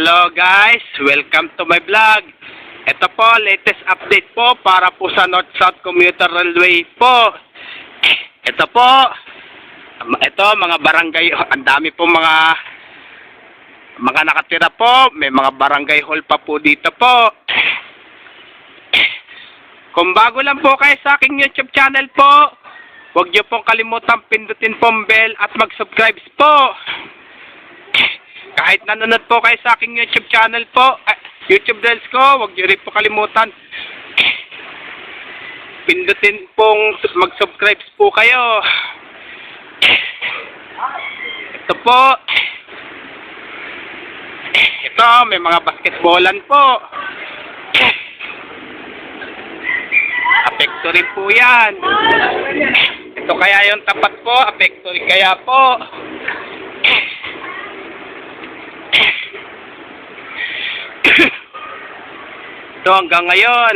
Hello guys, welcome to my vlog. Ito po, latest update po para po sa North-South Commuter Railway po. Ito po, ito mga barangay, ang dami po mga nakatira po. May mga barangay hall pa po dito po. Kung bago lang po kayo sa aking YouTube channel po, huwag niyo pong kalimutang pindutin pong bell at mag-subscribe po. Kahit nanonood po kayo sa aking YouTube channel po, YouTube Reels ko, huwag niyo rin po kalimutan pindutin pong mag-subscribe po kayo. Ito po, ito may mga basketballan po. Apekto rin po yan. Ito kaya yung tapat po, apekto rin kaya po. Ito hanggang ngayon,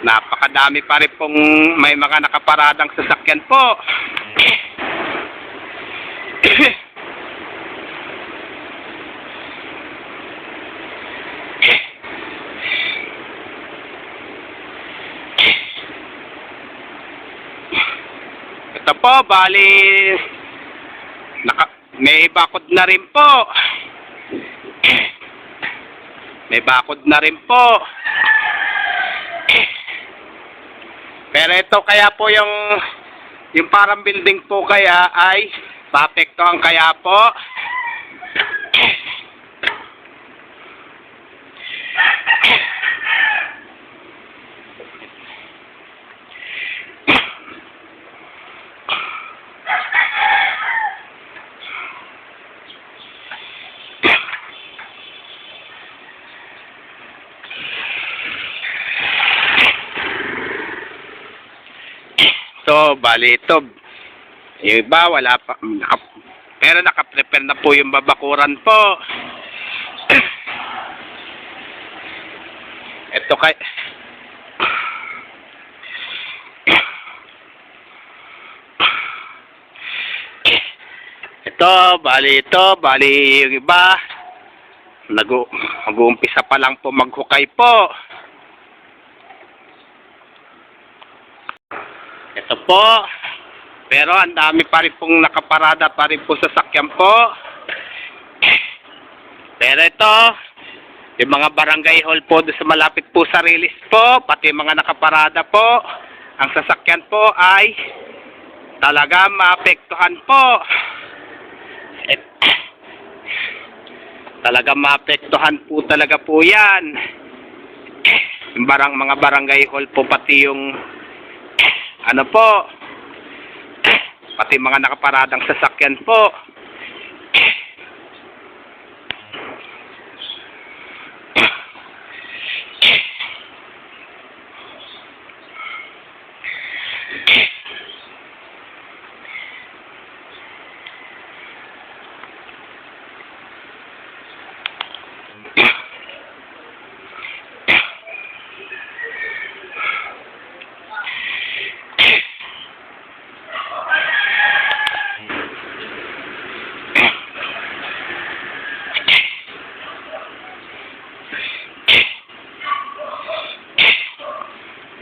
napakadami pa rin pong may mga nakaparadang sasakyan po. Ito po, bali may bakod na rin po. May bakod na rin po. Pero ito kaya po yung parang building po kaya ay maapektuhan kaya po. So, bali ito, yung iba wala pa, pero nakaprepare na po yung babakuran po. Ito kay ito, bali yung iba nag-uumpisa pa lang po maghukay po. Ito po, pero ang dami pa rin pong nakaparada pa rin po sa sakyan po. Pero ito, yung mga barangay hall po doon sa malapit po sa release po, pati mga nakaparada po, ang sasakyan po ay talaga maapektuhan po. Talaga maapektuhan po talaga po yan. Yung mga barangay hall po, pati yung ano po, pati mga nakaparadang sasakyan po.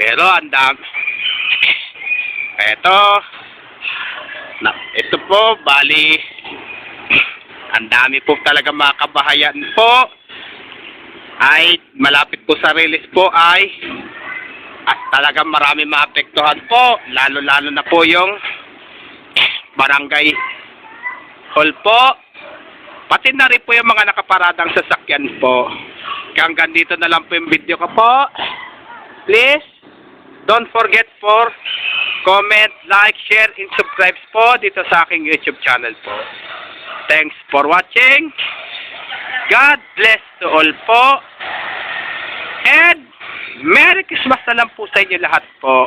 Pero ang dami. Ito po, bali, ang dami po talaga mga kabahayan po. Ay, malapit po sa release po ay talagang marami maapektuhan po. Lalo-lalo na po yung barangay hall po. Pati na rin po yung mga nakaparadang sasakyan po. Hanggang dito na lang po yung video ko po. Please, don't forget for comment, like, share, and subscribe po dito sa aking YouTube channel po. Thanks for watching. God bless to all po. And Merry Christmas na lang po sa inyo lahat po.